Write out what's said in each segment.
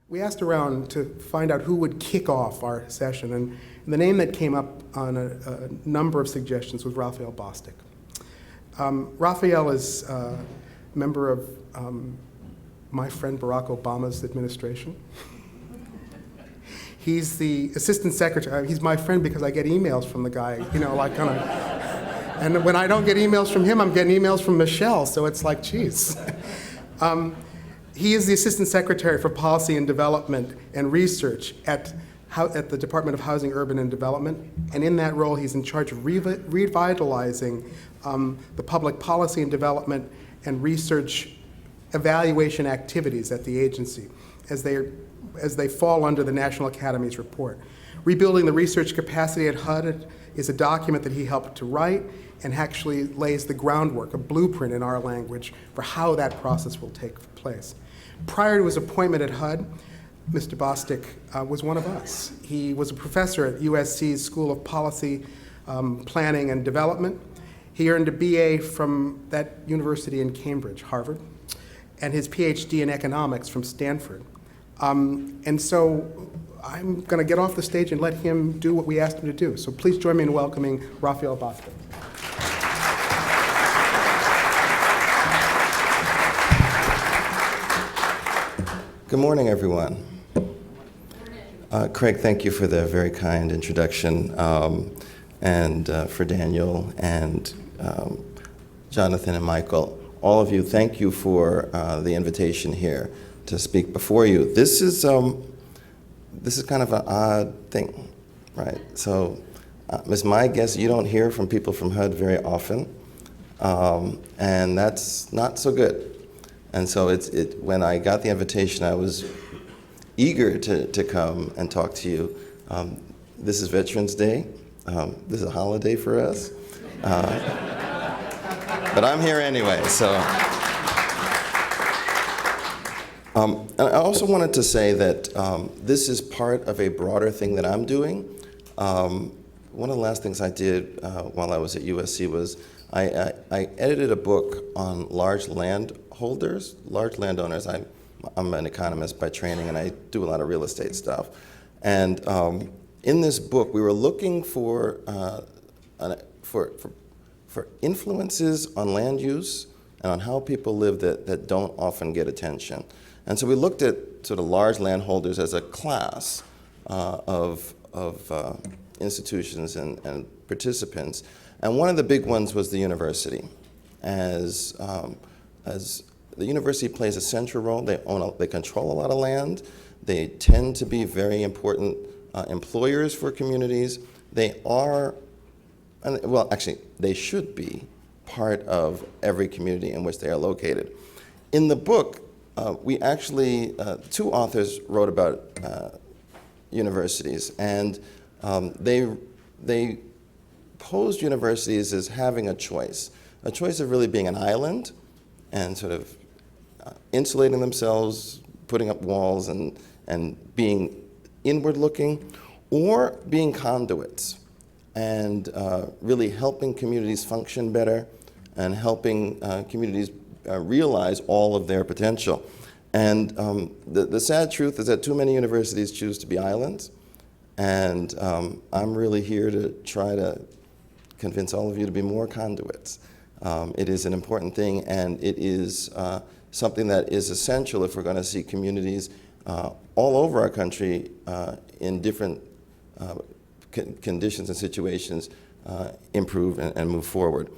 We asked around to find out who would kick off our session, and the name that came up on a number of suggestions was Raphael Bostic. Raphael is a member of my friend Barack Obama's administration. He's the assistant secretary. He's my friend because I get emails from the guy, you know, like kind of. And when I don't get emails from him, I'm getting emails from Michelle, so it's like, geez. He is the Assistant Secretary for Policy and Development and Research at the Department of Housing, Urban and Development. And in that role, he's in charge of revitalizing the public policy and development and research evaluation activities at the agency as they fall under the National Academies report. Rebuilding the research capacity at HUD is a document that he helped to write and actually lays the groundwork, a blueprint in our language, for how that process will take place. Prior to his appointment at HUD, Mr. Bostic was one of us. He was a professor at USC's School of Policy, Planning and Development. He earned a BA from that university in Cambridge, Harvard, and his Ph.D. in economics from Stanford. And so I'm going to get off the stage and let him do what we asked him to do. So please join me in welcoming Raphael Bostic. Good morning, everyone. Craig, thank you for the very kind introduction, and for Daniel and Jonathan and Michael. All of you, thank you for the invitation here to speak before you. This is kind of an odd thing, right? So, it's my guess you don't hear from people from HUD very often, and that's not so good. And so when I got the invitation, I was eager to come and talk to you. This is Veterans Day. This is a holiday for us. But I'm here anyway, so. And I also wanted to say that this is part of a broader thing that I'm doing. One of the last things I did while I was at USC was I edited a book on large landowners. I'm an economist by training, and I do a lot of real estate stuff. And in this book, we were looking for influences on land use and on how people live that don't often get attention. And so we looked at sort of large landholders as a class of institutions and participants. And one of the big ones was the university. As the university plays a central role, they control a lot of land. They tend to be very important employers for communities. They are, well, actually, they should be part of every community in which they are located. In the book, we actually, two authors wrote about universities, and they posed universities as having a choice of really being an island and sort of insulating themselves, putting up walls and being inward-looking, or being conduits and really helping communities function better and helping communities realize all of their potential. And the sad truth is that too many universities choose to be islands, and I'm really here to try to convince all of you to be more conduits. It is an important thing, and it is something that is essential if we're going to see communities all over our country in different conditions and situations improve and move forward.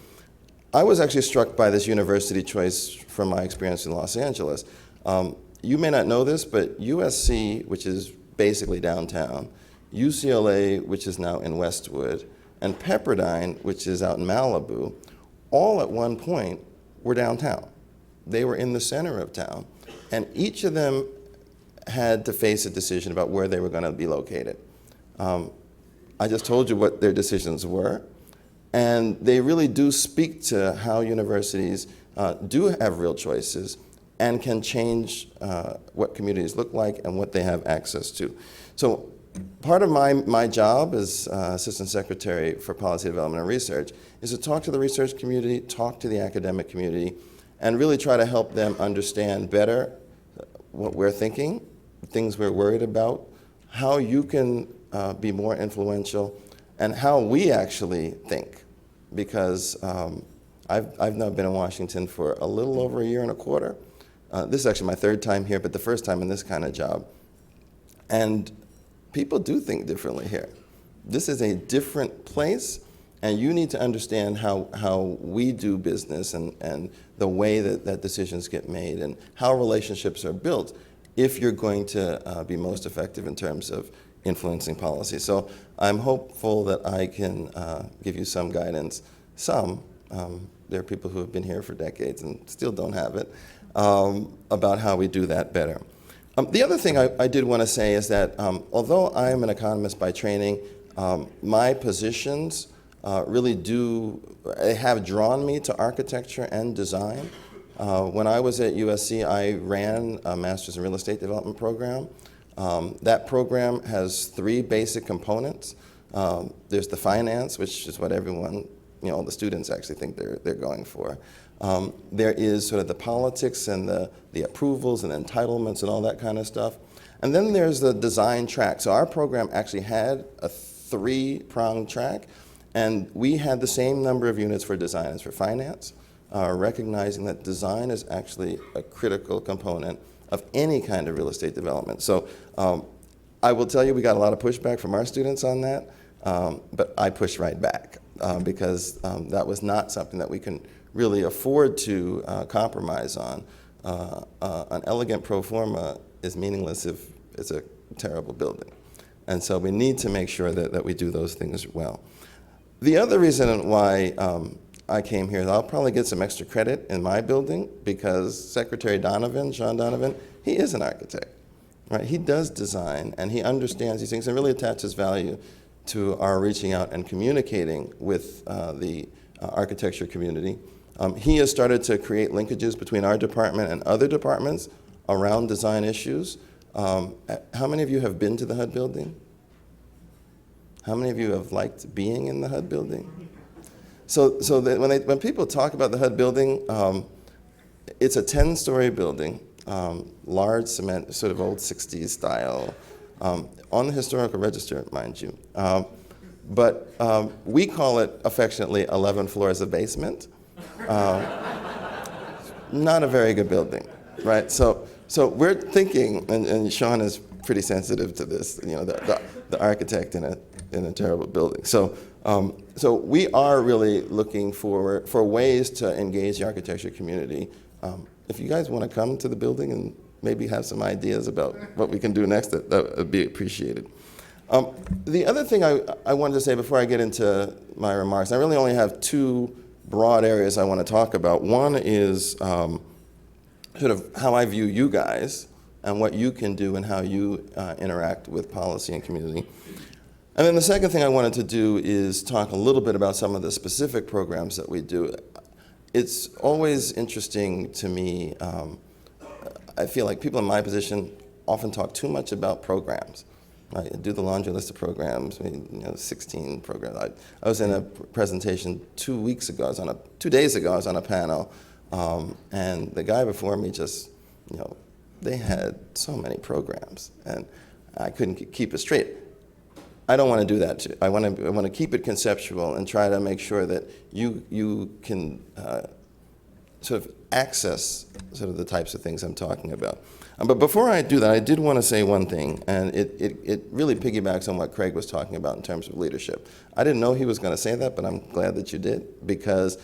I was actually struck by this university choice from my experience in Los Angeles. You may not know this, but USC, which is basically downtown, UCLA, which is now in Westwood, and Pepperdine, which is out in Malibu, all at one point were downtown. They were in the center of town, and each of them had to face a decision about where they were going to be located. I just told you what their decisions were, and they really do speak to how universities do have real choices and can change what communities look like and what they have access to. So part of my job as Assistant Secretary for Policy Development and Research is to talk to the research community, talk to the academic community, and really try to help them understand better what we're thinking things we're worried about, how you can be more influential, and how we actually think. Because I've now been in Washington for a little over a year and a quarter. This is actually my third time here, but the first time in this kind of job. And people do think differently here. This is a different place, and you need to understand how we do business and the way that decisions get made and how relationships are built if you're going to be most effective in terms of influencing policy. So I'm hopeful that I can give you some guidance. There are people who have been here for decades and still don't have it, about how we do that better. The other thing I did want to say is that although I am an economist by training, my positions really have drawn me to architecture and design. When I was at USC, I ran a Master's in Real Estate Development program. That program has 3 basic components. There's the finance, which is what everyone, all the students actually think they're going for. There is sort of the politics and the approvals and entitlements and all that kind of stuff. And then there's the design track. So our program actually had a 3-pronged track, and we had the same number of units for design as for finance, recognizing that design is actually a critical component of any kind of real estate development. So I will tell you, we got a lot of pushback from our students on that, but I pushed right back because that was not something that we can really afford to compromise on. An elegant pro forma is meaningless if it's a terrible building. And so we need to make sure that we do those things well. The other reason why I came here is I'll probably get some extra credit in my building because Secretary Donovan, Sean Donovan, he is an architect, right? He does design and he understands these things and really attaches value to our reaching out and communicating with the architecture community. He has started to create linkages between our department and other departments around design issues. How many of you have been to the HUD building? How many of you have liked being in the HUD building? So that when people talk about the HUD building, it's a 10-story building, large cement, sort of old 60s style, on the historical register, mind you. But we call it affectionately 11 floors of basement. Not a very good building, right? So we're thinking, and Sean is pretty sensitive to this, the architect in a terrible building. So we are really looking for ways to engage the architecture community. If you guys want to come to the building and maybe have some ideas about what we can do next, that would be appreciated. The other thing I wanted to say before I get into my remarks, I really only have 2 broad areas I want to talk about. One is sort of how I view you guys and what you can do and how you interact with policy and community. And then the second thing I wanted to do is talk a little bit about some of the specific programs that we do. It's always interesting to me. I feel like people in my position often talk too much about programs. I do the laundry list of programs, 16 programs. I was in a presentation 2 days ago, I was on a panel, and the guy before me just, they had so many programs, and I couldn't keep it straight. I don't want to do that. I want to keep it conceptual and try to make sure that you can sort of access sort of the types of things I'm talking about. But before I do that, I did want to say one thing, and it really piggybacks on what Craig was talking about in terms of leadership. I didn't know he was going to say that, but I'm glad that you did, because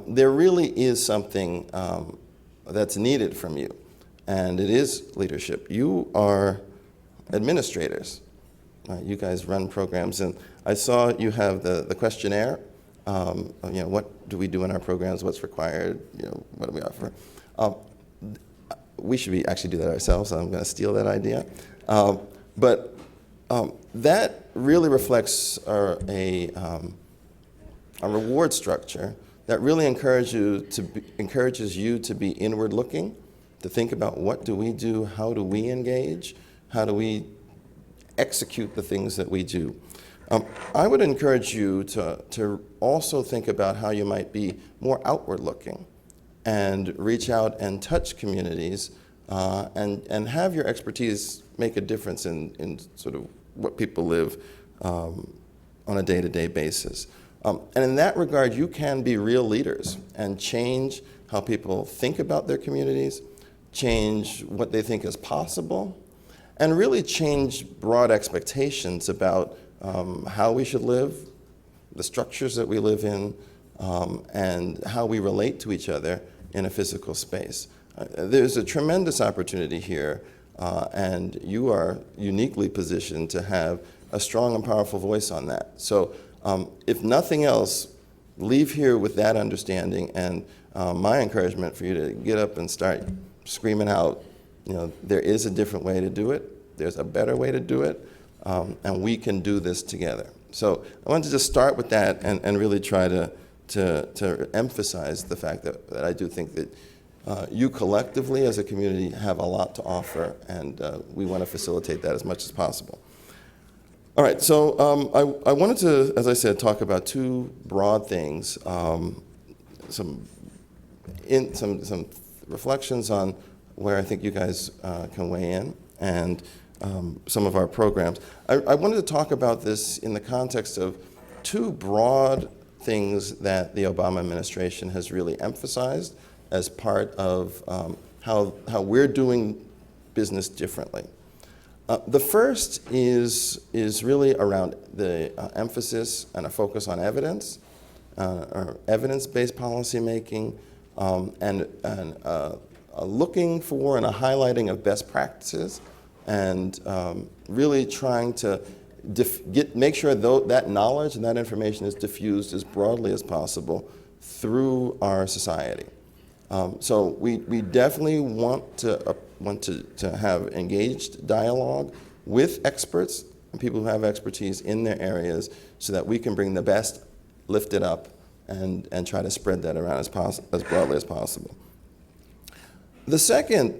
there really is something that's needed from you, and it is leadership. You are administrators. You guys run programs, and I saw you have the questionnaire. What do we do in our programs? What's required? What do we offer? We should actually do that ourselves. So I'm going to steal that idea. But that really reflects a reward structure that really encourages you to be inward-looking, to think about what do we do, how do we engage, how do we execute the things that we do. I would encourage you to also think about how you might be more outward-looking and reach out and touch communities and have your expertise make a difference in sort of what people live on a day-to-day basis. And in that regard, you can be real leaders and change how people think about their communities, change what they think is possible, and really change broad expectations about how we should live, the structures that we live in, and how we relate to each other in a physical space. There's a tremendous opportunity here, and you are uniquely positioned to have a strong and powerful voice on that. So if nothing else, leave here with that understanding, and my encouragement for you to get up and start screaming out, there is a different way to do it, there's a better way to do it, and we can do this together. So I wanted to just start with that and really try to emphasize the fact that I do think that you collectively as a community have a lot to offer, and we want to facilitate that as much as possible. All right, so I wanted to, as I said, talk about two broad things, some reflections on where I think you guys can weigh in, and some of our programs. I wanted to talk about this in the context of two broad things that the Obama administration has really emphasized as part of how we're doing business differently. The first is really around the emphasis and a focus on evidence, or evidence-based policymaking, and looking for and a highlighting of best practices, and really trying to make sure that knowledge and that information is diffused as broadly as possible through our society. So we definitely want to have engaged dialogue with experts and people who have expertise in their areas, so that we can bring the best, lift it up, and try to spread that around as broadly as possible. The second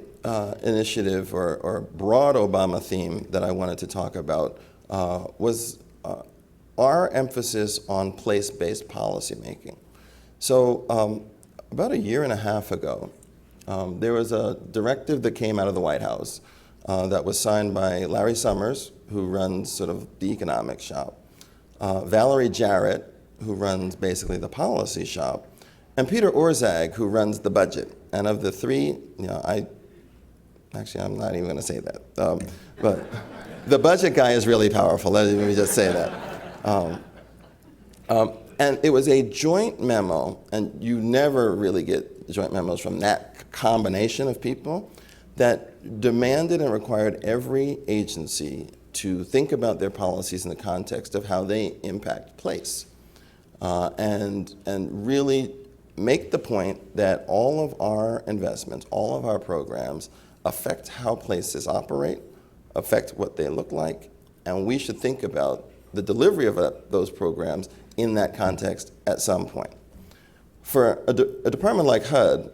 initiative or broad Obama theme that I wanted to talk about was our emphasis on place-based policymaking. So about a year and a half ago, there was a directive that came out of the White House that was signed by Larry Summers, who runs sort of the economic shop, Valerie Jarrett, who runs basically the policy shop, and Peter Orszag, who runs the budget. And of the three, I'm not even going to say that. But the budget guy is really powerful. Let me just say that. And it was a joint memo, and you never really get joint memos from that combination of people, that demanded and required every agency to think about their policies in the context of how they impact place. And really make the point that all of our investments, all of our programs affect how places operate, affect what they look like, and we should think about the delivery of those programs in that context at some point. For a department like HUD,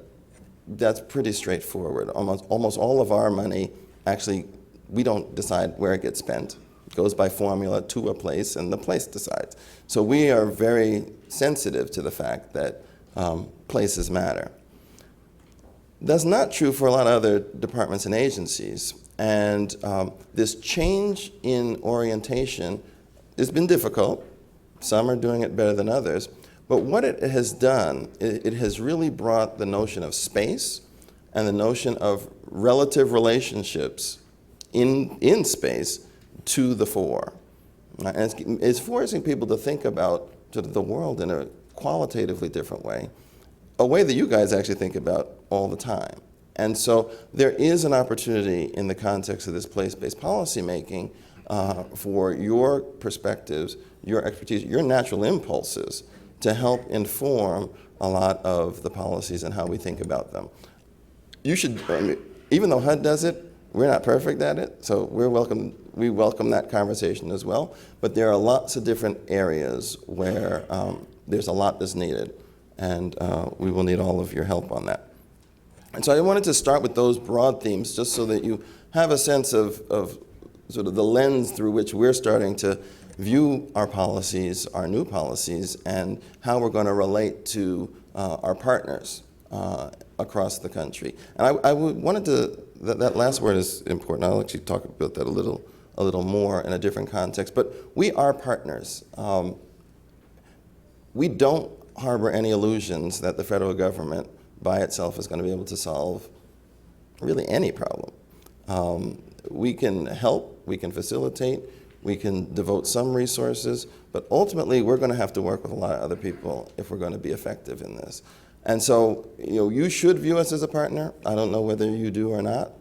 that's pretty straightforward. Almost all of our money, actually, we don't decide where it gets spent. It goes by formula to a place, and the place decides. So we are very sensitive to the fact that places matter. That's not true for a lot of other departments and agencies. And this change in orientation has been difficult. Some are doing it better than others. But what it has done, it has really brought the notion of space and the notion of relative relationships in space to the fore. And it's forcing people to think about sort of the world in a qualitatively different way, a way that you guys actually think about all the time. And so there is an opportunity in the context of this place-based policymaking for your perspectives, your expertise, your natural impulses to help inform a lot of the policies and how we think about them. You should, even though HUD does it, we're not perfect at it, so we welcome that conversation as well. But there are lots of different areas where there's a lot that's needed, and we will need all of your help on that. And so I wanted to start with those broad themes, just so that you have a sense of sort of the lens through which we're starting to view our policies, our new policies, and how we're going to relate to our partners across the country. And I wanted to that last word is important. I'll actually talk about that a little more in a different context. But we are partners. We don't harbor any illusions that the federal government by itself is going to be able to solve really any problem. We can help, we can facilitate, we can devote some resources, but ultimately we're going to have to work with a lot of other people if we're going to be effective in this. And so, you should view us as a partner. I don't know whether you do or not,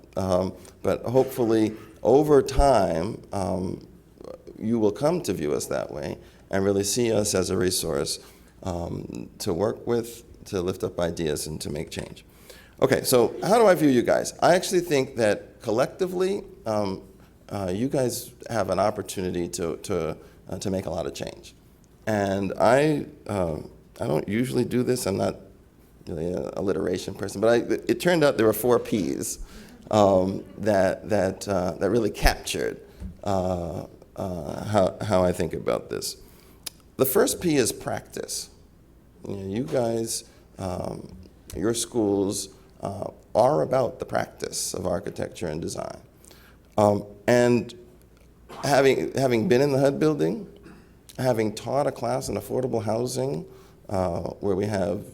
but hopefully over time, you will come to view us that way and really see us as a resource to work with, to lift up ideas, and to make change. Okay, so how do I view you guys? I actually think that collectively, you guys have an opportunity to make a lot of change. And I don't usually do this. I'm not really an alliteration person, but it turned out there were 4 Ps that really captured how I think about this. The first P is practice. You guys, your schools are about the practice of architecture and design. And having been in the HUD building, having taught a class in affordable housing, where we have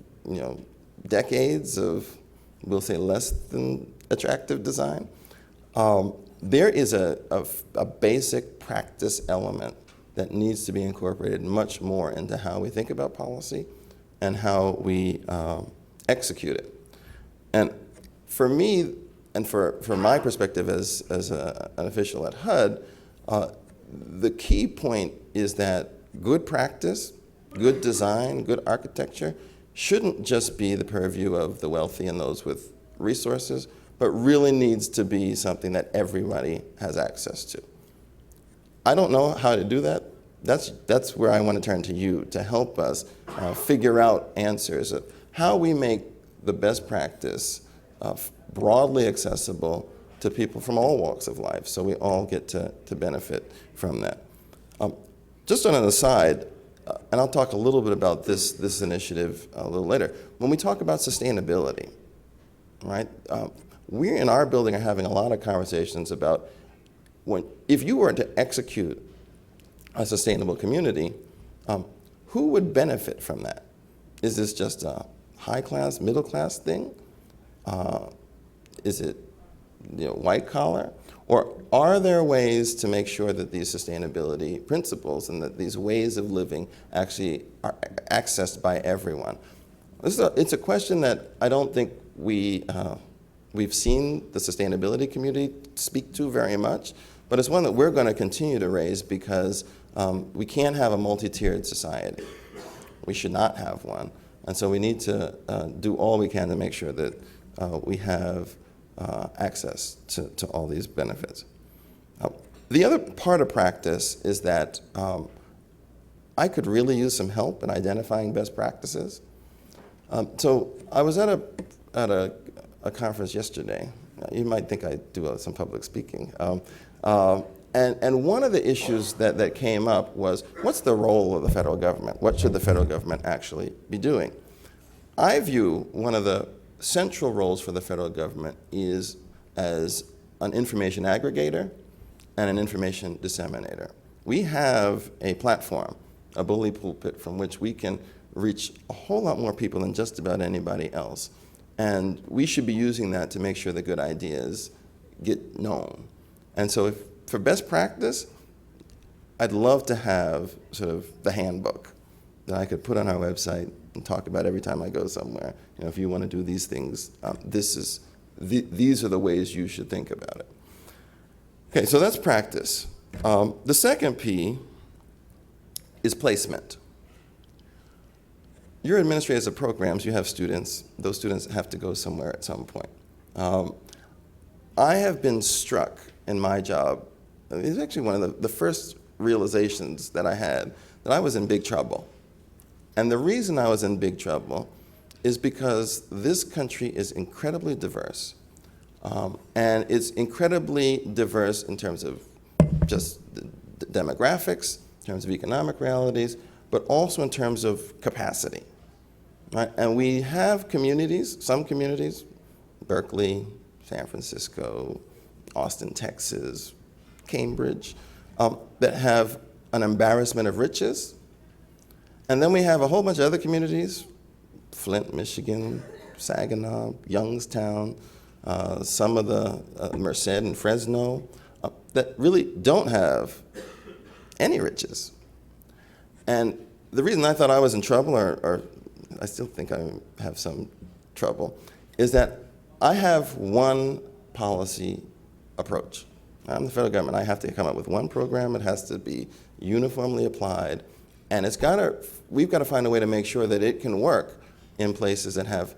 decades of, we'll say, less than attractive design, there is a basic practice element that needs to be incorporated much more into how we think about policy and how we execute it. And for me, and from my perspective as an official at HUD, the key point is that good practice, good design, good architecture shouldn't just be the purview of the wealthy and those with resources, but really needs to be something that everybody has access to. I don't know how to do that. That's where I want to turn to you to help us figure out answers of how we make the best practice broadly accessible to people from all walks of life, so we all get to benefit from that. Just on an aside, and I'll talk a little bit about this initiative a little later, when we talk about sustainability, right? We in our building are having a lot of conversations about if you were to execute a sustainable community, who would benefit from that? Is this just a high class, middle class thing? Is it white collar? Or are there ways to make sure that these sustainability principles and that these ways of living actually are accessed by everyone? It's a question that I don't think we've seen the sustainability community speak to very much, but it's one that we're going to continue to raise because we can't have a multi-tiered society. We should not have one. And so we need to do all we can to make sure that we have access to all these benefits. The other part of practice is that I could really use some help in identifying best practices. So I was at a conference yesterday. You might think I do some public speaking. And one of the issues that came up was, what's the role of the federal government? What should the federal government actually be doing? I view one of the central roles for the federal government is as an information aggregator and an information disseminator. We have a platform, a bully pulpit, from which we can reach a whole lot more people than just about anybody else. And we should be using that to make sure that good ideas get known. And so for best practice, I'd love to have sort of the handbook that I could put on our website and talk about every time I go somewhere. If you want to do these things, these are the ways you should think about it. Okay, so that's practice. The second P is placement. Your administrators of programs, you have students. Those students have to go somewhere at some point. I have been struck in my job. It's actually one of the first realizations that I had, that I was in big trouble. And the reason I was in big trouble is because this country is incredibly diverse. And it's incredibly diverse in terms of just demographics, in terms of economic realities, but also in terms of capacity. Right? And we have communities, some communities, Berkeley, San Francisco, Austin, Texas, Cambridge, that have an embarrassment of riches. And then we have a whole bunch of other communities, Flint, Michigan, Saginaw, Youngstown, some of the Merced and Fresno, that really don't have any riches. And the reason I thought I was in trouble, or I still think I have some trouble, is that I have one policy approach. I'm the federal government. I have to come up with one program. It has to be uniformly applied, and we've got to find a way to make sure that it can work in places that have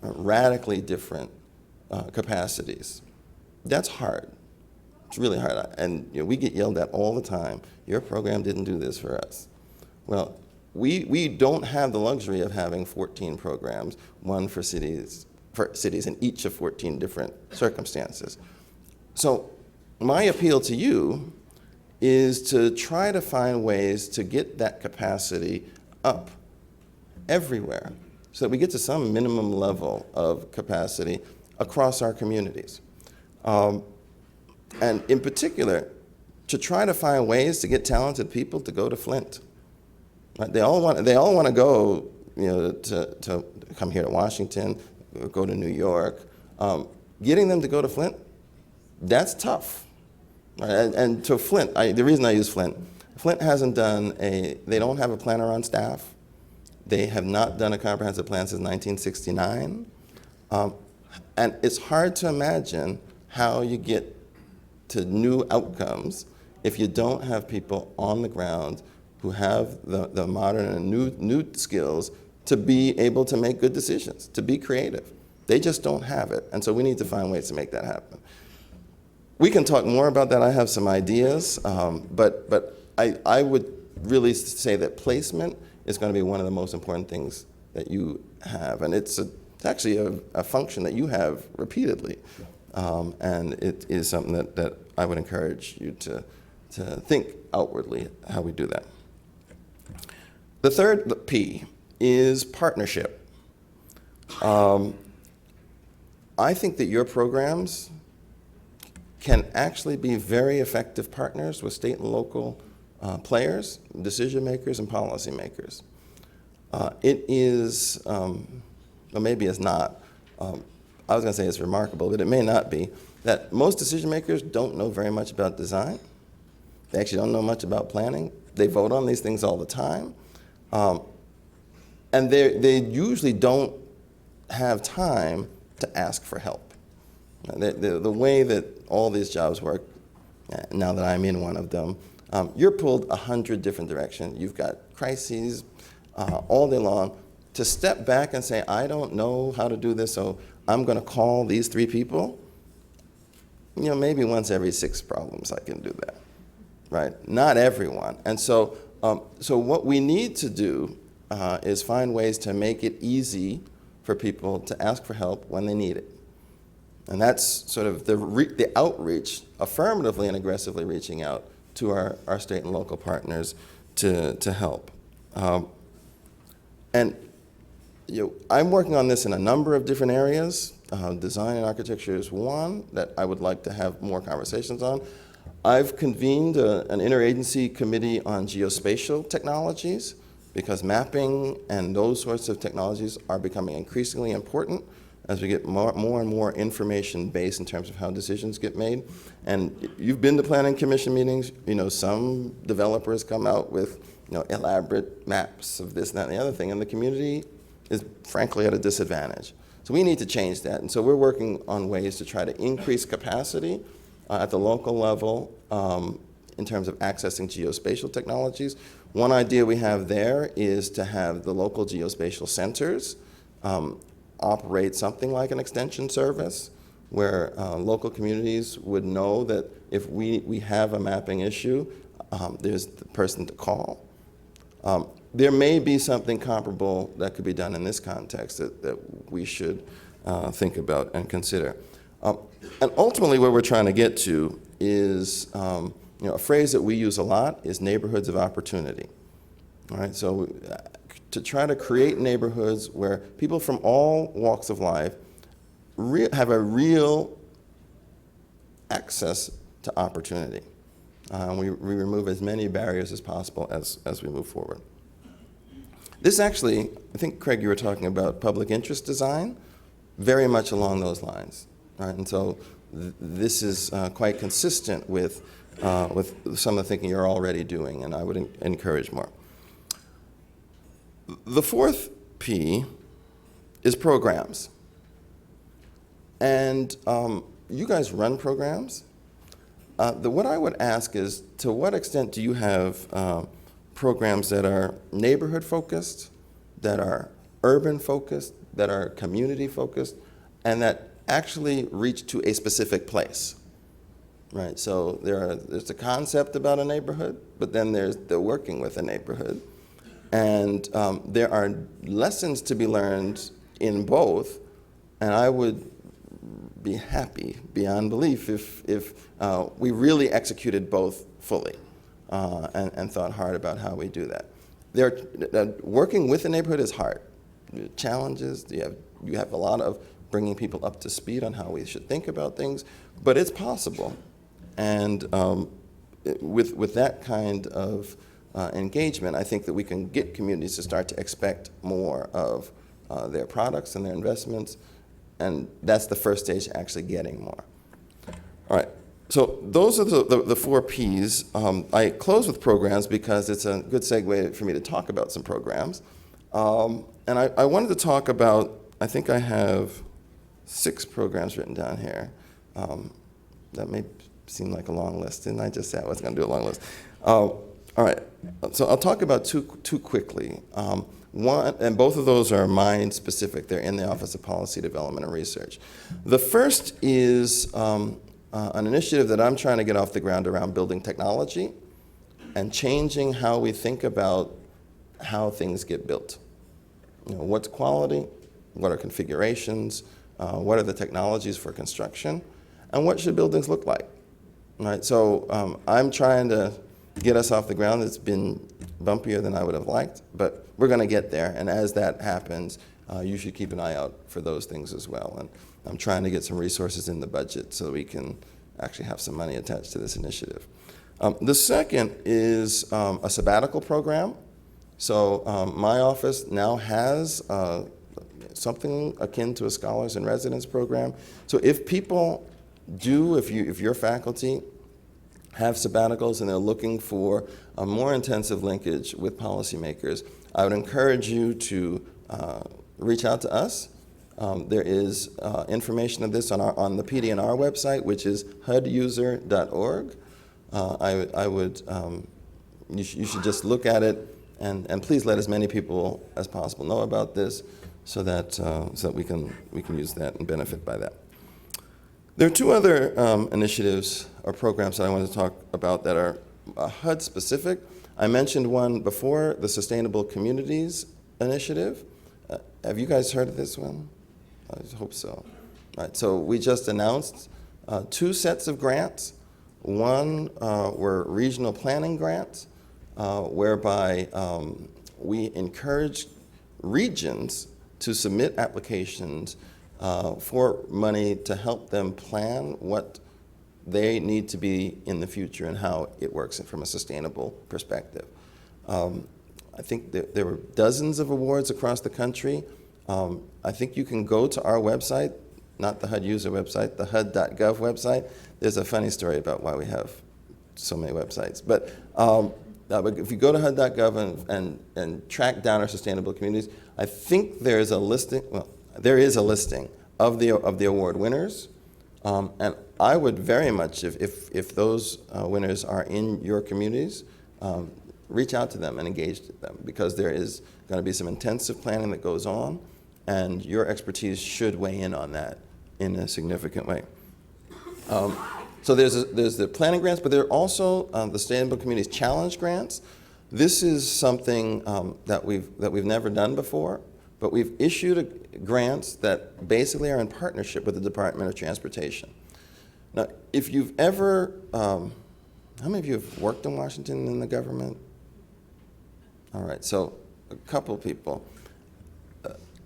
radically different capacities. That's hard. It's really hard. And we get yelled at all the time. Your program didn't do this for us. Well, we don't have the luxury of having 14 programs, one for cities in each of 14 different circumstances. So my appeal to you is to try to find ways to get that capacity up everywhere so that we get to some minimum level of capacity across our communities. And in particular, to try to find ways to get talented people to go to Flint. Right? They all want to go, to come here to Washington, or go to New York. Getting them to go to Flint, that's tough. Right? And to Flint, the reason I use Flint hasn't they don't have a planner on staff. They have not done a comprehensive plan since 1969. And it's hard to imagine how you get to new outcomes if you don't have people on the ground who have the modern and new skills to be able to make good decisions, to be creative. They just don't have it. And so we need to find ways to make that happen. We can talk more about that. I have some ideas, but I would really say that placement is going to be one of the most important things that you have. And it's actually a function that you have repeatedly. And it is something that I would encourage you to think outwardly how we do that. The third P is partnership. I think that your programs can actually be very effective partners with state and local players, decision makers, and policy makers. It is, or maybe it's not, I was going to say it's remarkable, but it may not be, that most decision makers don't know very much about design. They actually don't know much about planning. They vote on these things all the time. And they usually don't have time to ask for help. The way that all these jobs work, now that I'm in one of them, you're pulled 100 different directions. You've got crises all day long. To step back and say, I don't know how to do this, so I'm going to call these 3 people, maybe once every 6 problems I can do that, right? Not everyone. And so what we need to do is find ways to make it easy for people to ask for help when they need it. And that's sort of the outreach, affirmatively and aggressively reaching out to our state and local partners to help. And I'm working on this in a number of different areas. Design and architecture is one that I would like to have more conversations on. I've convened an interagency committee on geospatial technologies because mapping and those sorts of technologies are becoming increasingly important as we get more and more information based in terms of how decisions get made. And you've been to planning commission meetings, some developers come out with elaborate maps of this, that, and the other thing, and the community is frankly at a disadvantage. So we need to change that. And so we're working on ways to try to increase capacity at the local level in terms of accessing geospatial technologies. One idea we have there is to have the local geospatial centers operate something like an extension service where local communities would know that if we have a mapping issue, there's the person to call. There may be something comparable that could be done in this context that we should think about and consider. And ultimately what we're trying to get to is, a phrase that we use a lot is neighborhoods of opportunity. All right, so to try to create neighborhoods where people from all walks of life have a real access to opportunity. We remove as many barriers as possible as we move forward. This actually, I think, Craig, you were talking about public interest design, very much along those lines. Right? And so this is quite consistent with some of the thinking you're already doing, and I would encourage more. The fourth P is programs. And you guys run programs. What I would ask is, to what extent do you have programs that are neighborhood focused, that are urban focused, that are community focused, and that actually reach to a specific place? Right, so there's a concept about a neighborhood, but then there's the working with a neighborhood. And there are lessons to be learned in both, and I would be happy beyond belief if we really executed both fully and thought hard about how we do that. Working with the neighborhood is hard. Challenges, you have a lot of bringing people up to speed on how we should think about things, but it's possible. And with that kind of engagement, I think that we can get communities to start to expect more of their products and their investments, and that's the first stage to actually getting more. All right, so those are the four Ps. I close with programs because it's a good segue for me to talk about some programs. And I wanted to talk about, I think I have 6 programs written down here. That may seem like a long list. Didn't I just say I was going to do a long list? All right, so I'll talk about two quickly. One, and both of those are mine-specific. They're in the Office of Policy Development and Research. The first is an initiative that I'm trying to get off the ground around building technology and changing how we think about how things get built. You know, what's quality? What are configurations? What are the technologies for construction? And what should buildings look like? Right, so I'm trying to get us off the ground. It's been bumpier than I would have liked, but we're going to get there. And as that happens, you should keep an eye out for those things as well. And I'm trying to get some resources in the budget so we can actually have some money attached to this initiative. The second is a sabbatical program. So my office now has something akin to a scholars in residence program. So if people do, if your faculty have sabbaticals and they're looking for a more intensive linkage with policymakers, I would encourage you to reach out to us. There is information of this on the PD&R website, which is huduser.org. You should just look at it and please let as many people as possible know about this so that we can use that and benefit by that. There are 2 other initiatives or programs that I want to talk about that are HUD specific. I mentioned one before, the Sustainable Communities Initiative. Have you guys heard of this one? I hope so. All right, so we just announced 2 sets of grants. One were regional planning grants, whereby we encourage regions to submit applications for money to help them plan what they need to be in the future and how it works from a sustainable perspective. I think there were dozens of awards across the country. I think you can go to our website, not the HUD user website, the HUD.gov website. There's a funny story about why we have so many websites. But if you go to HUD.gov and track down our sustainable communities, I think there is a listing. Well, there is a listing of the award winners, and I would very much, if those winners are in your communities, reach out to them and engage with them, because there is going to be some intensive planning that goes on, and your expertise should weigh in on that in a significant way. So there's the planning grants, but there are also the Sustainable Communities Challenge grants. This is something that we've never done before, but we've issued grants that basically are in partnership with the Department of Transportation. Now, if you've ever, how many of you have worked in Washington in the government? All right, so a couple people.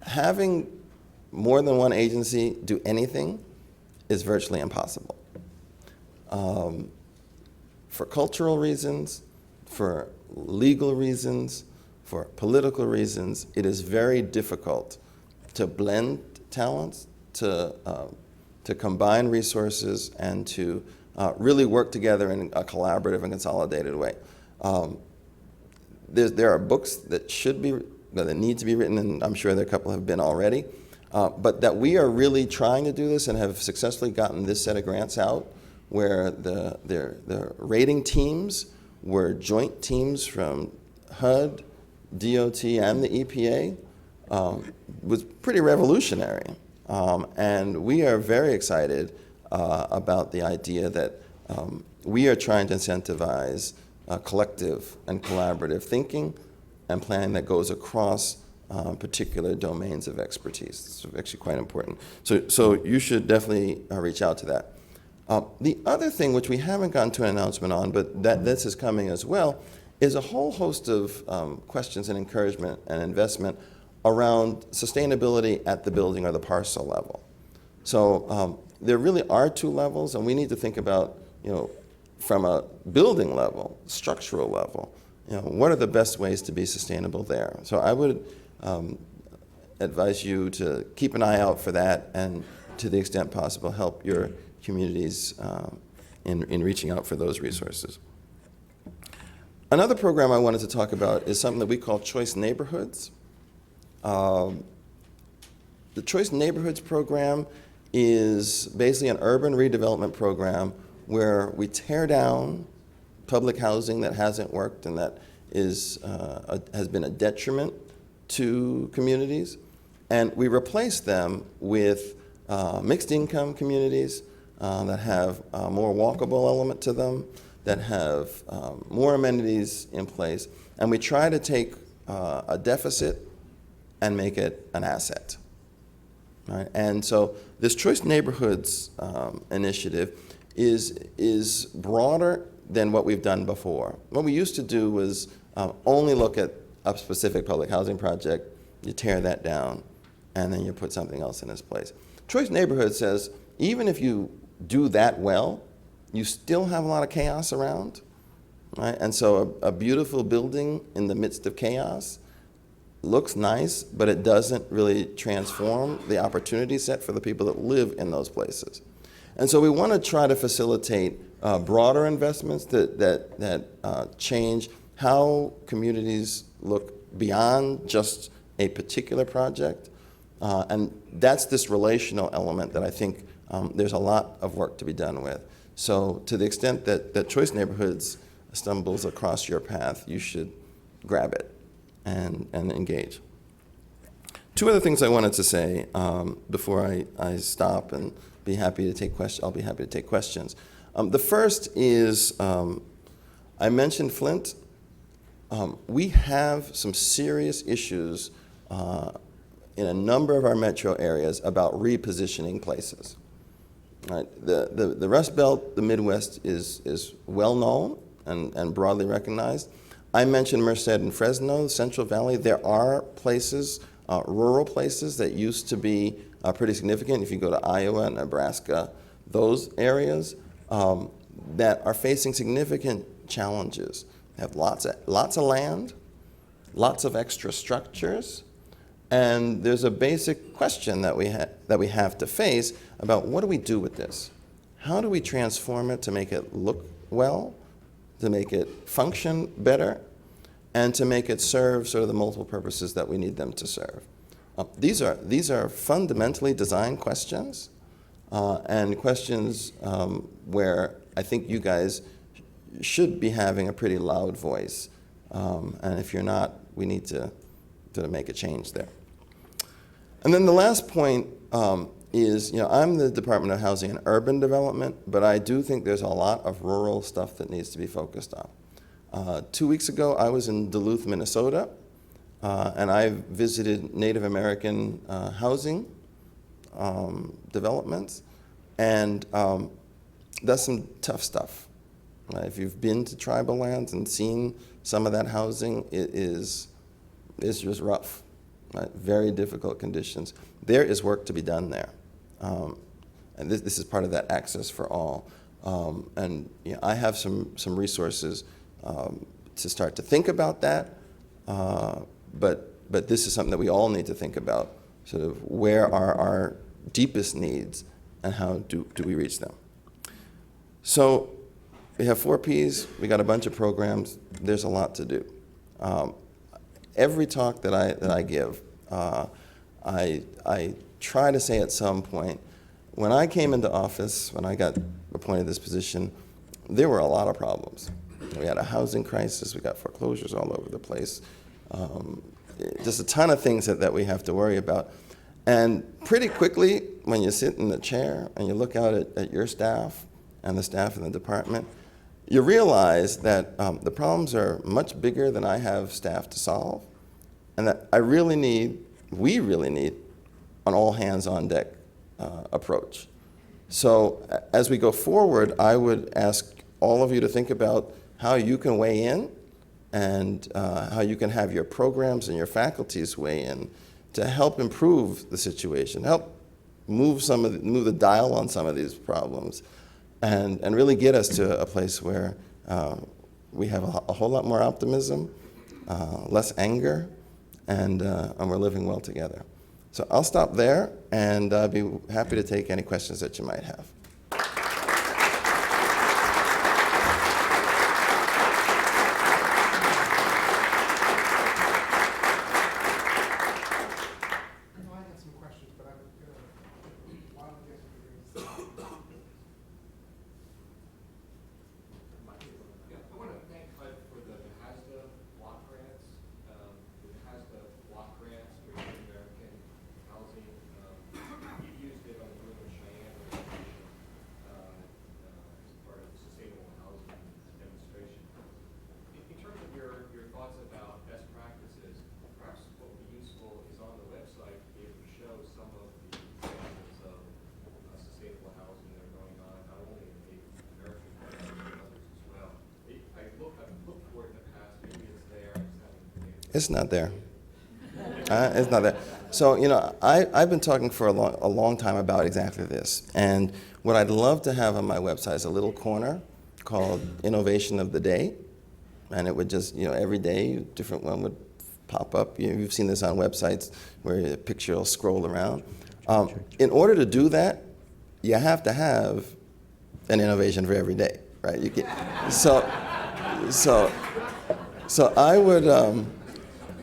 Having more than one agency do anything is virtually impossible. for cultural reasons, for legal reasons, for political reasons, it is very difficult to blend talents, to combine resources, and to really work together in a collaborative and consolidated way. There are books that need to be written, and I'm sure there a couple have been already, but that we are really trying to do this and have successfully gotten this set of grants out, where the rating teams were joint teams from HUD, DOT, and the EPA, was pretty revolutionary. And we are very excited about the idea that we are trying to incentivize collective and collaborative thinking and planning that goes across particular domains of expertise. It's actually quite important. So you should definitely reach out to that. The other thing, which we haven't gotten to an announcement on, but this is coming as well, is a whole host of questions and encouragement and investment around sustainability at the building or the parcel level. So there really are two levels, and we need to think about, from a building level, structural level, what are the best ways to be sustainable there? So I would advise you to keep an eye out for that, and to the extent possible, help your communities in reaching out for those resources. Another program I wanted to talk about is something that we call Choice Neighborhoods. The Choice Neighborhoods program is basically an urban redevelopment program where we tear down public housing that hasn't worked and that has been a detriment to communities, and we replace them with mixed income communities that have a more walkable element to them, that have more amenities in place, and we try to take a deficit and make it an asset. Right? And so this Choice Neighborhoods initiative is broader than what we've done before. What we used to do was only look at a specific public housing project, you tear that down, and then you put something else in its place. Choice Neighborhoods says, even if you do that well, you still have a lot of chaos around, right? And so a beautiful building in the midst of chaos looks nice, but it doesn't really transform the opportunity set for the people that live in those places. And so we want to try to facilitate broader investments that change how communities look beyond just a particular project. And that's this relational element that I think there's a lot of work to be done with. So to the extent that Choice Neighborhoods stumbles across your path, you should grab it and engage. Two other things I wanted to say before I stop and be happy to take questions. I'll be happy to take questions. The first is, I mentioned Flint. We have some serious issues in a number of our metro areas about repositioning places. Right? The Rust Belt, the Midwest is well known and broadly recognized. I mentioned Merced and Fresno, Central Valley. There are places, rural places that used to be pretty significant. If you go to Iowa and Nebraska, those areas that are facing significant challenges. They have lots of land, lots of extra structures, and there's a basic question that we have to face about what do we do with this? How do we transform it to make it look well, to make it function better, and to make it serve sort of the multiple purposes that we need them to serve? These are fundamentally design questions, and questions where I think you guys should be having a pretty loud voice. And if you're not, we need to make a change there. And then the last point is, I'm the Department of Housing and Urban Development, but I do think there's a lot of rural stuff that needs to be focused on. 2 weeks ago, I was in Duluth, Minnesota, and I visited Native American housing developments, and that's some tough stuff. If you've been to tribal lands and seen some of that housing, it's just rough. Right? Very difficult conditions. There is work to be done there. And this is part of that access for all. And I have some resources to start to think about that, but this is something that we all need to think about, sort of where are our deepest needs and how do we reach them. So we have 4 Ps, we got a bunch of programs, there's a lot to do. Every talk that I give, I try to say at some point, when I came into office, when I got appointed this position, there were a lot of problems. We had a housing crisis, we got foreclosures all over the place, just a ton of things that we have to worry about. And pretty quickly, when you sit in the chair and you look out at your staff and the staff in the department, you realize that the problems are much bigger than I have staff to solve, and that we really need an all hands on deck approach. So as we go forward, I would ask all of you to think about how you can weigh in and how you can have your programs and your faculties weigh in to help improve the situation, help move the dial on some of these problems, and really get us to a place where we have a whole lot more optimism, less anger, and we're living well together. So I'll stop there, and I'd be happy to take any questions that you might have. It's not there. It's not there. So, I've been talking for a long time about exactly this. And what I'd love to have on my website is a little corner called Innovation of the Day. And it would just, every day, a different one would pop up. You've seen this on websites where a picture will scroll around. In order to do that, you have to have an innovation for every day, right? You can, so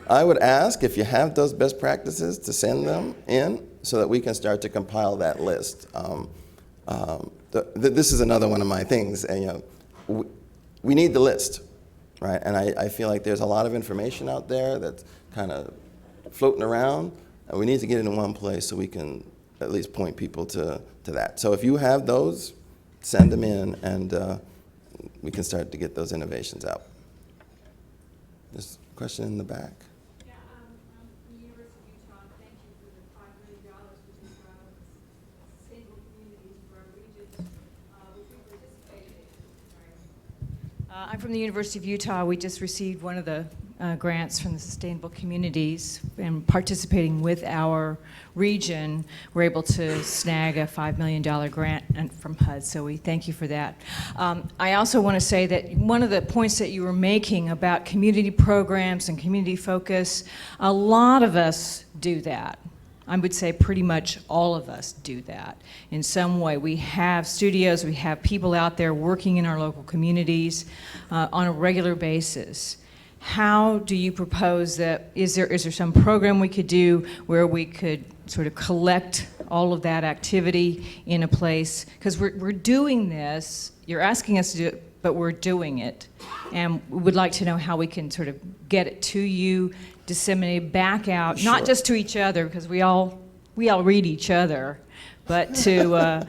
I would ask if you have those best practices to send them in so that we can start to compile that list. This is another one of my things, and we need the list, right? And I feel like there's a lot of information out there that's kind of floating around, and we need to get it in one place so we can at least point people to that. So if you have those, send them in, and we can start to get those innovations out. There's a question in the back. I'm from the University of Utah. We just received one of the grants from the Sustainable Communities, and participating with our region, we're able to snag a $5 million grant from HUD, so we thank you for that. I also want to say that one of the points that you were making about community programs and community focus, a lot of us do that. I would say pretty much all of us do that in some way. We have studios, we have people out there working in our local communities on a regular basis. How do you propose that, is there some program we could do where we could sort of collect all of that activity in a place? Because we're doing this, you're asking us to do it, but we're doing it. And we would like to know how we can sort of get it to you, disseminate back out, Sure. not just to each other, because we all read each other, but to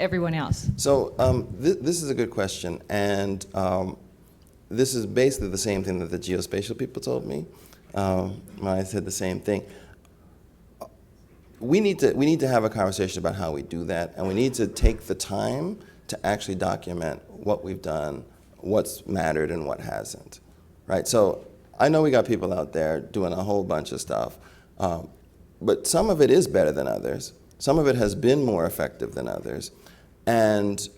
everyone else. So this is a good question, and this is basically the same thing that the geospatial people told me when I said the same thing. We need to have a conversation about how we do that, and we need to take the time to actually document what we've done, what's mattered, and what hasn't, right? So I know we got people out there doing a whole bunch of stuff, but some of it is better than others. Some of it has been more effective than others. And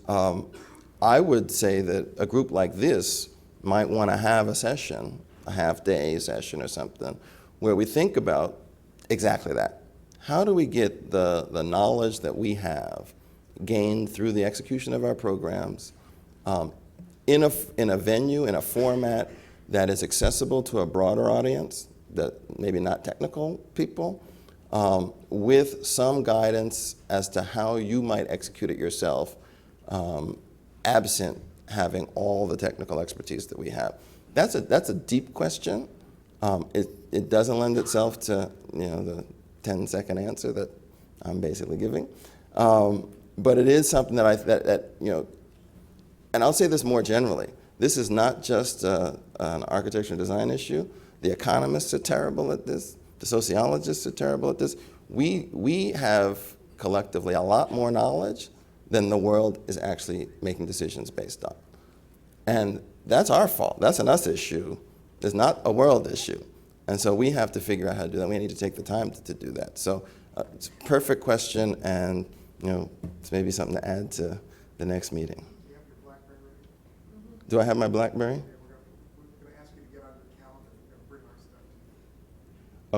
I would say that a group like this might want to have a session, a half-day session or something, where we think about exactly that. How do we get the knowledge that we have gained through the execution of our programs in a venue, in a format that is accessible to a broader audience, that maybe not technical people, with some guidance as to how you might execute it yourself, absent having all the technical expertise that we have. That's a deep question. It doesn't lend itself to the 10-second answer that I'm basically giving, but it is something that and I'll say this more generally. This is not just an architecture and design issue. The economists are terrible at this. The sociologists are terrible at this. We have collectively a lot more knowledge than the world is actually making decisions based on. And that's our fault. That's an us issue. It's not a world issue. And so we have to figure out how to do that. We need to take the time to do that. So it's a perfect question, and it's maybe something to add to the next meeting. Do you have your BlackBerry ready? Do I have my BlackBerry? Yeah, we're going to ask you to get on your calendar. We're going to bring our stuff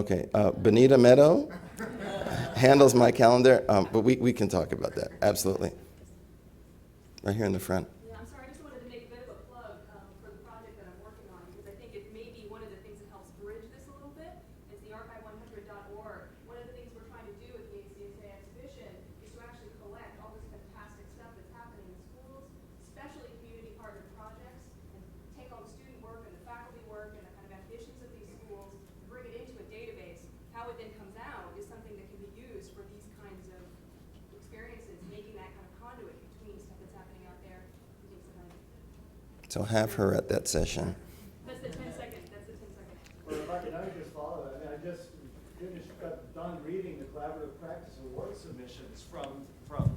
to you. Okay, Benita Meadow handles my calendar, but we can talk about that, absolutely. Right here in the front. Yeah, I'm sorry, I just wanted to make a bit of a plug for the project that I'm working on, because I think it may be one of the things that helps bridge this a little bit. It's the archive100.org. One of the things we're trying to do with the ACSA exhibition is to actually collect all this fantastic stuff that's happening in schools, especially community partner projects, and take all the student work and the faculty work and the kind of ambitions of these schools, and bring it into a database. How it then comes out is something that can be used for these kinds of experiences, making that kind of conduit between stuff that's happening out there and things that are. So have her at that session. That's the 10-second. That's the 10-second. Well, if I could just follow that. I just got done reading the Collaborative Practice Award submissions from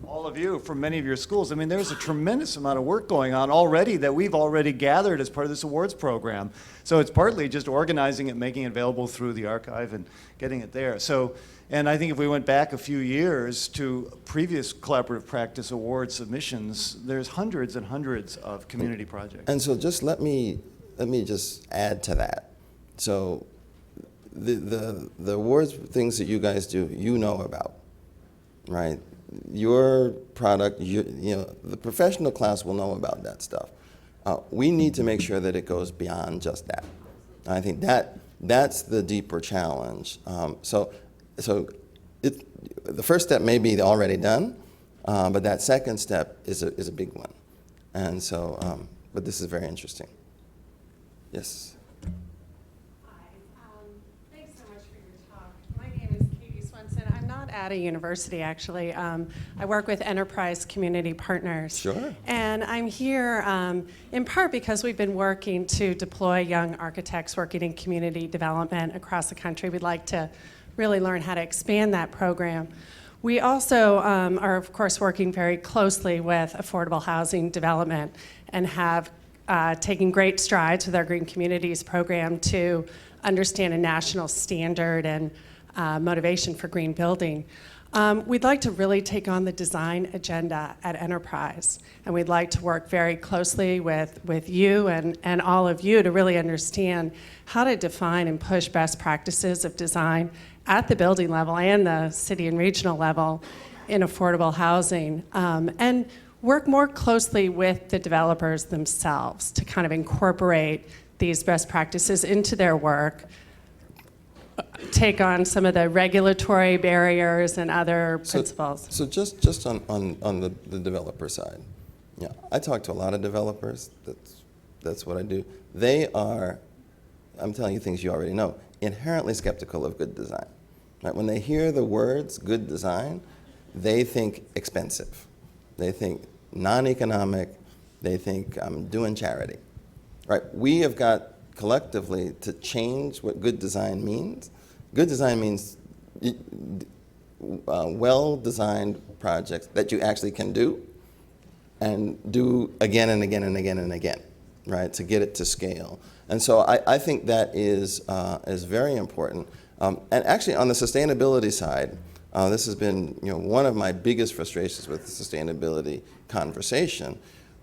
all of you, from many of your schools. I mean, there's a tremendous amount of work going on already that we've already gathered as part of this awards program. So it's partly just organizing it, making it available through the archive and getting it there. So, and I think if we went back a few years to previous Collaborative Practice Award submissions, there's hundreds and hundreds of community projects. And so just let me just add to that. So the awards things that you guys do, you know about, right? Your product, the professional class will know about that stuff. We need to make sure that it goes beyond just that. I think that's the deeper challenge. So the first step may be already done, but that second step is a big one. And so, but this is very interesting. Yes. Thanks so much for your talk. My name is Katie Swenson. I'm not at a university, actually. I work with Enterprise Community Partners. Sure. And I'm here in part because we've been working to deploy young architects working in community development across the country. We'd like to really learn how to expand that program. We also are, of course, working very closely with affordable housing development and have taken great strides with our Green Communities program to understand a national standard and motivation for green building. We'd like to really take on the design agenda at Enterprise, and we'd like to work very closely with you and all of you to really understand how to define and push best practices of design at the building level and the city and regional level in affordable housing, and work more closely with the developers themselves to kind of incorporate these best practices into their work, take on some of the regulatory barriers and other principles. So just on the developer side, yeah, I talk to a lot of developers. That's what I do. They are, I'm telling you things you already know, inherently skeptical of good design. Right? When they hear the words good design, they think expensive. They think non-economic. They think I'm doing charity. Right? We have got collectively to change what good design means. Good design means well-designed projects that you actually can do and do again and again and again and again, right, to get it to scale. And so I think that is very important. And actually on the sustainability side, This has been one of my biggest frustrations with the sustainability conversation,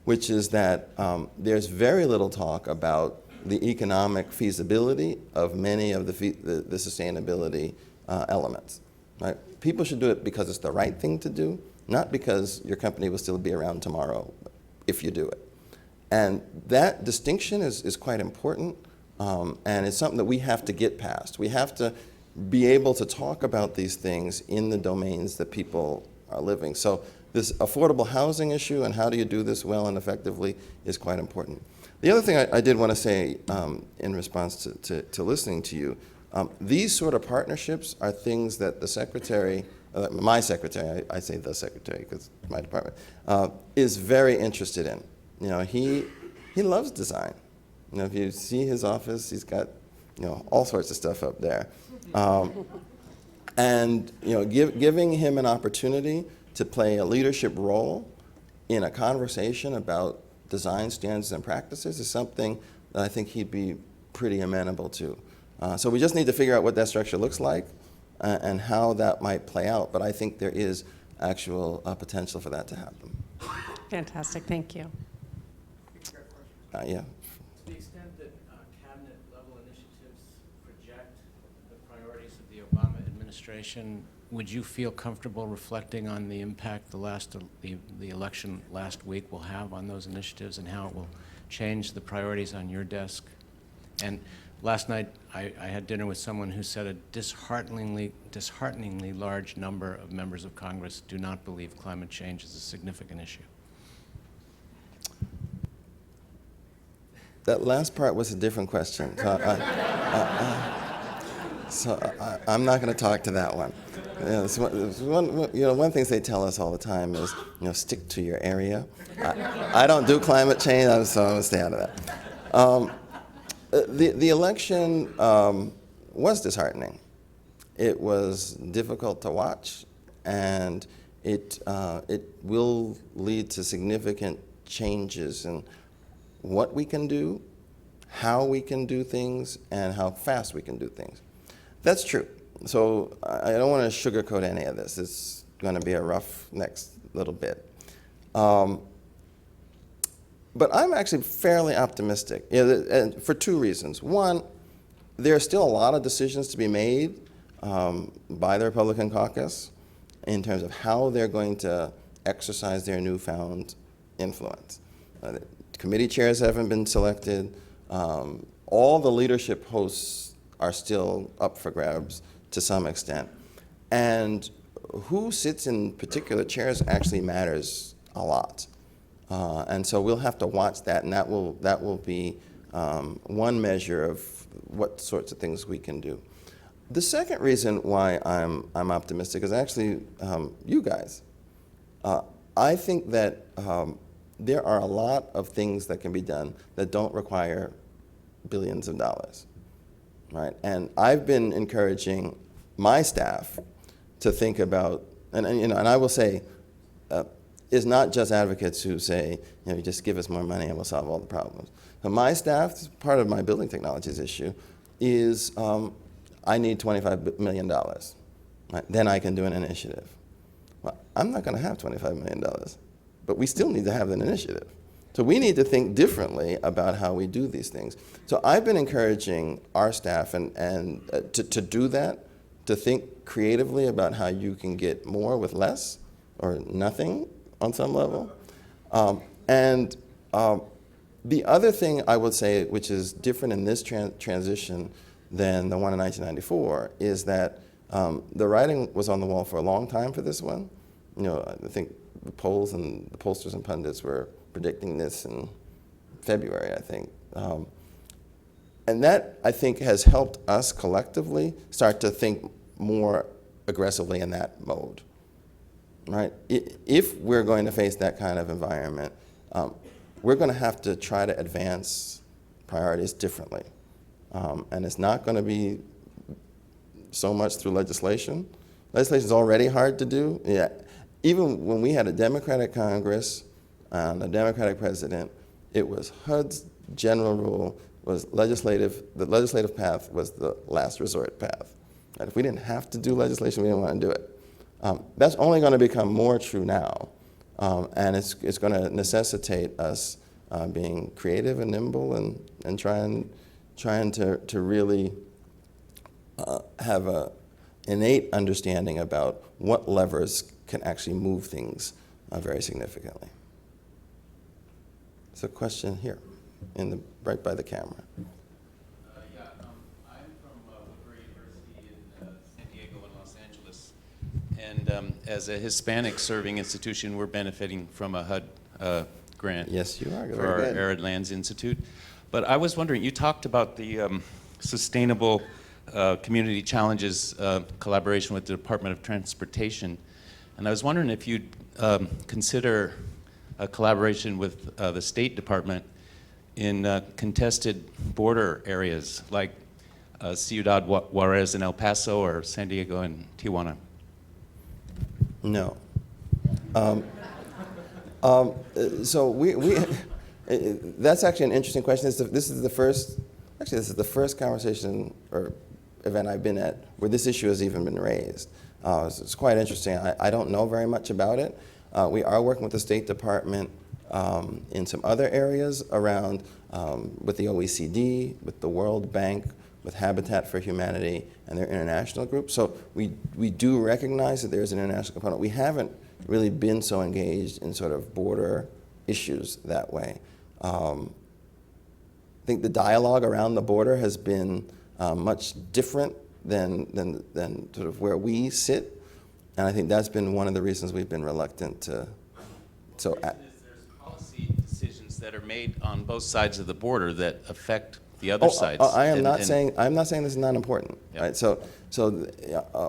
which is that there's very little talk about the economic feasibility of many of the sustainability elements. Right? People should do it because it's the right thing to do, not because your company will still be around tomorrow if you do it. And that distinction is quite important, and it's something that we have to get past. We have to be able to talk about these things in the domains that people are living. So this affordable housing issue and how do you do this well and effectively is quite important. The other thing I did want to say in response to listening to you, these sort of partnerships are things that the secretary, my secretary, I say the secretary because it's my department, is very interested in. He loves design. If you see his office, he's got all sorts of stuff up there. And giving him an opportunity to play a leadership role in a conversation about design standards and practices is something that I think he'd be pretty amenable to. So we just need to figure out what that structure looks like and how that might play out. But I think there is actual potential for that to happen. Fantastic, thank you. Yeah. To the extent that cabinet-level initiatives project the priorities of the Obama administration, would you feel comfortable reflecting on the impact the election last week will have on those initiatives and how it will change the priorities on your desk? And last night, I had dinner with someone who said a dishearteningly large number of members of Congress do not believe climate change is a significant issue. That last part was a different question. So I'm not going to talk to that one. One thing they tell us all the time is, stick to your area. I don't do climate change, so I'm going to stay out of that. The election was disheartening. It was difficult to watch, and it will lead to significant changes in what we can do, how we can do things, and how fast we can do things. That's true. So I don't want to sugarcoat any of this. It's going to be a rough next little bit. But I'm actually fairly optimistic, and for two reasons. One, there are still a lot of decisions to be made by the Republican caucus in terms of how they're going to exercise their newfound influence. Committee chairs haven't been selected. All the leadership posts are still up for grabs to some extent. And who sits in particular chairs actually matters a lot. And so we'll have to watch that, and that will be one measure of what sorts of things we can do. The second reason why I'm optimistic is actually you guys. I think that there are a lot of things that can be done that don't require billions of dollars, right? And I've been encouraging my staff to think about, and I will say, it's not just advocates who say, just give us more money and we'll solve all the problems. So my staff, part of my building technologies issue, is I need $25 million. Right? Then I can do an initiative. Well, I'm not going to have $25 million. But we still need to have an initiative. So we need to think differently about how we do these things. So I've been encouraging our staff and to do that, to think creatively about how you can get more with less or nothing on some level. The other thing I would say, which is different in this transition than the one in 1994, is that the writing was on the wall for a long time for this one. I think the polls and the pollsters and pundits were predicting this in February, I think. And that, I think, has helped us collectively start to think more aggressively in that mode, right? If we're going to face that kind of environment, we're going to have to try to advance priorities differently. And it's not going to be so much through legislation. Legislation is already hard to do. Yeah. Even when we had a Democratic Congress and a Democratic president, it was HUD's general rule was the legislative path was the last resort path. And if we didn't have to do legislation, we didn't want to do it. That's only going to become more true now, and it's going to necessitate us being creative and nimble and trying to really have a innate understanding about what levers can actually move things very significantly. There's a question here, right by the camera. I'm from Woodbury University in San Diego and Los Angeles. And as a Hispanic serving institution, we're benefiting from a HUD grant. Yes, you are. For our Arid Lands Institute. But I was wondering, you talked about the sustainable community challenges collaboration with the Department of Transportation. And I was wondering if you'd consider a collaboration with the State Department in contested border areas like Ciudad Juarez and El Paso, or San Diego and Tijuana. No. So that's actually an interesting question. This is the first conversation or event I've been at where this issue has even been raised. So it's quite interesting. I don't know very much about it. We are working with the State Department in some other areas around with the OECD, with the World Bank, with Habitat for Humanity, and their international group. So we do recognize that there's an international component. We haven't really been so engaged in sort of border issues that way. I think the dialogue around the border has been much different than sort of where we sit, and I think that's been one of the reasons we've been reluctant to. So there's policy decisions that are made on both sides of the border that affect the other sides. I'm not saying this is not important. Yeah. Right? So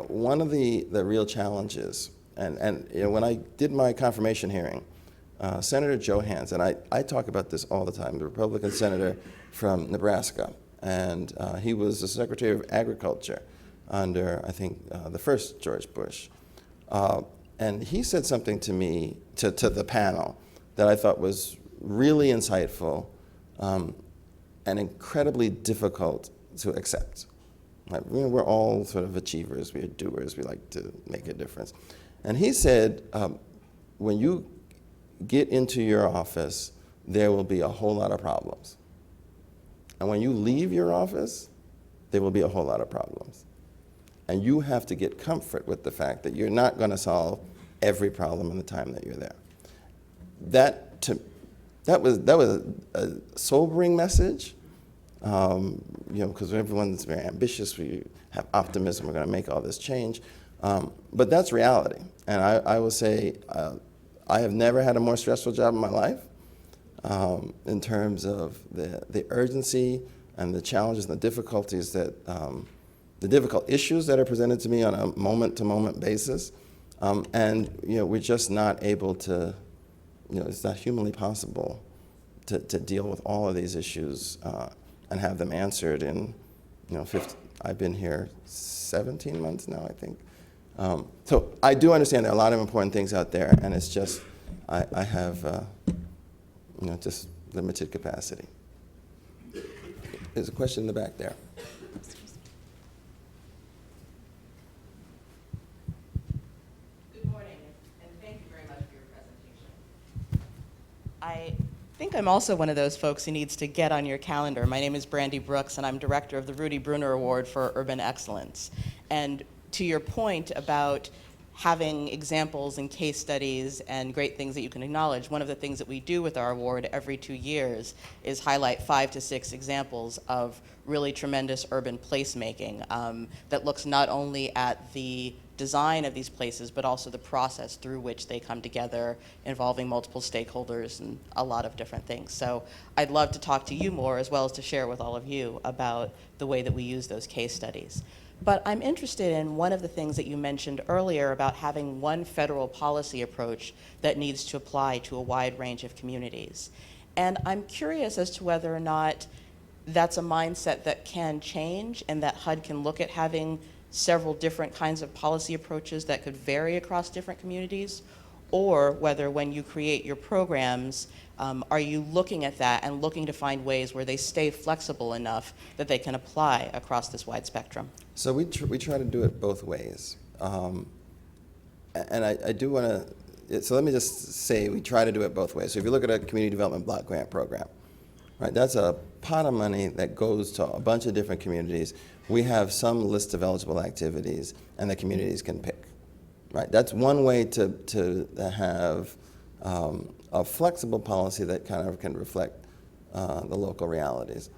one of the real challenges, and you know, when I did my confirmation hearing, Senator Johans, and I talk about this all the time, the Republican senator from Nebraska, and he was the Secretary of Agriculture under, I think, the first George Bush. And he said something to me, to the panel, that I thought was really insightful and incredibly difficult to accept. Like, you know, we're all sort of achievers, we're doers, we like to make a difference. And he said, when you get into your office, there will be a whole lot of problems. And when you leave your office, there will be a whole lot of problems. And you have to get comfort with the fact that you're not going to solve every problem in the time that you're there. That was a sobering message, you know, because everyone's very ambitious. We have optimism. We're going to make all this change, but that's reality. And I will say, I have never had a more stressful job in my life in terms of the urgency and the challenges and the difficulties that the difficult issues that are presented to me on a moment-to-moment basis, and you know, we're just not able to. You know, it's not humanly possible to deal with all of these issues and have them answered in, you know, I've been here 17 months now, I think. So I do understand there are a lot of important things out there, and it's just, I have, you know, just limited capacity. There's a question in the back there. I think I'm also one of those folks who needs to get on your calendar. My name is Brandy Brooks, and I'm director of the Rudy Bruner Award for Urban Excellence. And to your point about having examples and case studies and great things that you can acknowledge, one of the things that we do with our award every 2 years is highlight 5 to 6 examples of really tremendous urban placemaking that looks not only at the design of these places, but also the process through which they come together, involving multiple stakeholders and a lot of different things. So I'd love to talk to you more, as well as to share with all of you about the way that we use those case studies. But I'm interested in one of the things that you mentioned earlier about having one federal policy approach that needs to apply to a wide range of communities. And I'm curious as to whether or not that's a mindset that can change, and that HUD can look at having several different kinds of policy approaches that could vary across different communities, or whether when you create your programs, are you looking at that and looking to find ways where they stay flexible enough that they can apply across this wide spectrum? So we try to do it both ways. and I do want to, so let me just say we try to do it both ways. So if you look at a community development block grant program, right, that's a pot of money that goes to a bunch of different communities. We have some list of eligible activities, and the communities can pick. Right, that's one way to have a flexible policy that kind of can reflect the local realities.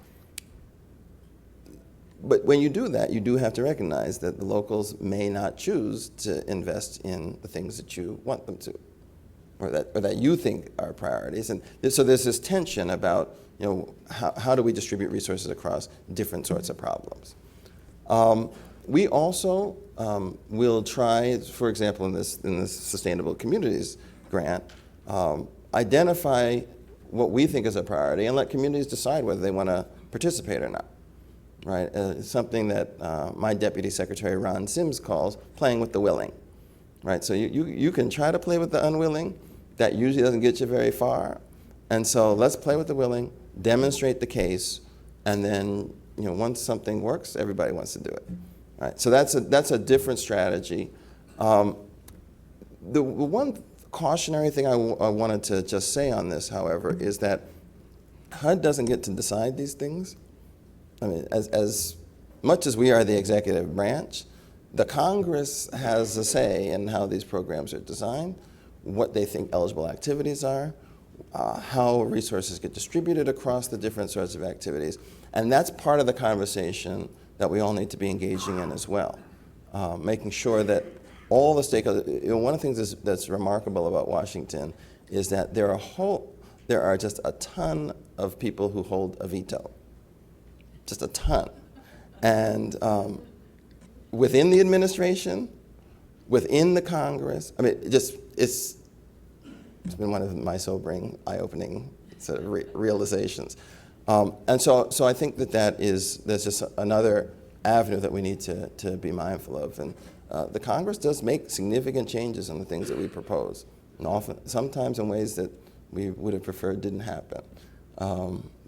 But when you do that, you do have to recognize that the locals may not choose to invest in the things that you want them to, or that you think are priorities. And so there's this tension about, how do we distribute resources across different sorts of problems. We also will try, for example, in this Sustainable Communities grant, identify what we think is a priority and let communities decide whether they want to participate or not. Right, something that my Deputy Secretary Ron Sims calls playing with the willing. Right, so you can try to play with the unwilling. That usually doesn't get you very far. And so let's play with the willing, demonstrate the case, and then once something works, everybody wants to do it. Right, so that's a different strategy. The one cautionary thing I wanted to just say on this, however, is that HUD doesn't get to decide these things. I mean, as much as we are the executive branch, the Congress has a say in how these programs are designed, what they think eligible activities are, how resources get distributed across the different sorts of activities. And that's part of the conversation that we all need to be engaging in as well, making sure that all the stakeholders, one of the things that's remarkable about Washington is that there are just a ton of people who hold a veto. Just a ton. And within the administration, within the Congress, I mean, it's been one of my sobering, eye-opening sort of realizations. And so I think there's just another avenue that we need to be mindful of. And the Congress does make significant changes in the things that we propose, and sometimes in ways that we would have preferred didn't happen.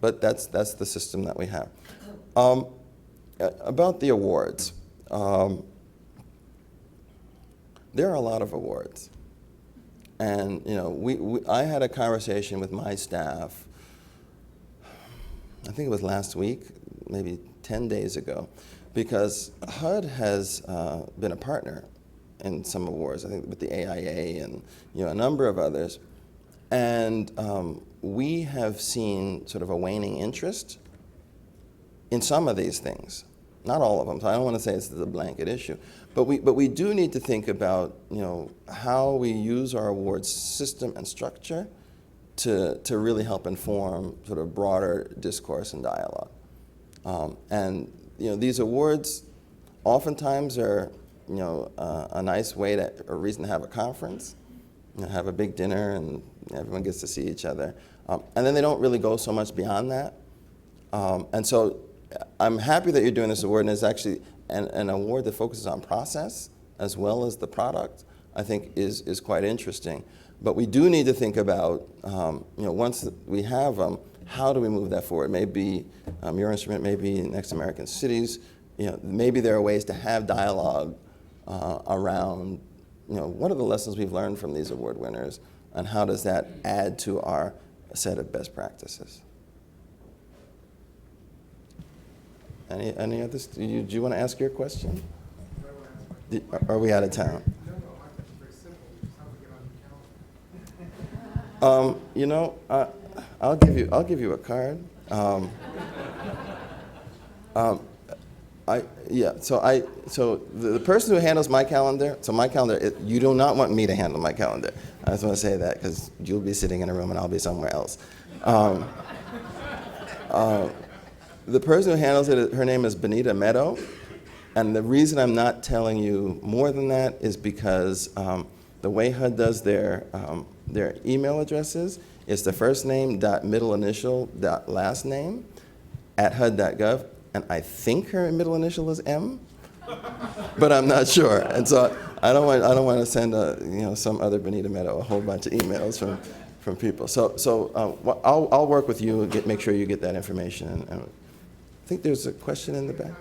But that's the system that we have. About the awards, there are a lot of awards. And I had a conversation with my staff, I think it was last week, maybe 10 days ago, because HUD has been a partner in some awards, I think with the AIA and a number of others. And we have seen sort of a waning interest in some of these things, not all of them. So I don't want to say it's the blanket issue, but we do need to think about how we use our awards system and structure to really help inform sort of broader discourse and dialogue. And these awards oftentimes are a nice way a reason to have a conference, have a big dinner, and everyone gets to see each other. And then they don't really go so much beyond that. And so I'm happy that you're doing this award, and it's actually an award that focuses on process as well as the product, I think is quite interesting. But we do need to think about, once we have them, how do we move that forward? Maybe your instrument, maybe Next American Cities, maybe there are ways to have dialogue around, what are the lessons we've learned from these award winners, and how does that add to our set of best practices? Any others? Do you want to ask your question? Are we out of town? I'll give you a card. So the person who handles my calendar, you do not want me to handle my calendar. I just want to say that because you'll be sitting in a room and I'll be somewhere else. The person who handles it, her name is Benita Meadow, and the reason I'm not telling you more than that is because the way HUD does their email addresses is the first name dot middle initial dot last name at HUD.gov, and I think her middle initial is M, but I'm not sure, and so I don't want to send some other Benita Meadow a whole bunch of emails from people. So I'll work with you and make sure you get that information. And I think there's a question in the back.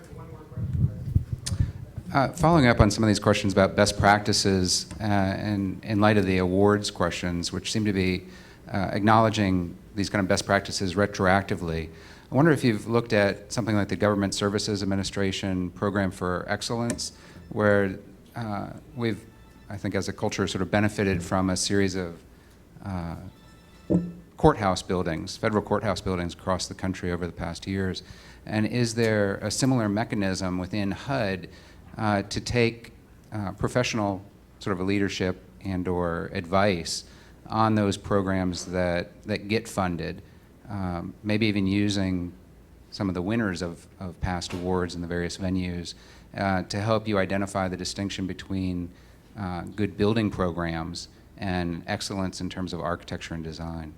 Following up on some of these questions about best practices, and in light of the awards questions, which seem to be acknowledging these kind of best practices retroactively, I wonder if you've looked at something like the Government Services Administration Program for Excellence, where we've, I think as a culture, sort of benefited from a series of courthouse buildings, federal courthouse buildings across the country over the past years. And is there a similar mechanism within HUD to take professional sort of a leadership and or advice on those programs that get funded, maybe even using some of the winners of past awards in the various venues to help you identify the distinction between good building programs and excellence in terms of architecture and design?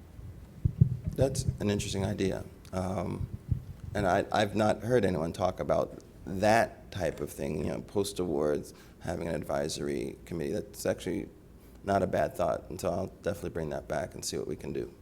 That's an interesting idea. And I've not heard anyone talk about that type of thing, post-awards, having an advisory committee. That's actually not a bad thought, and so I'll definitely bring that back and see what we can do.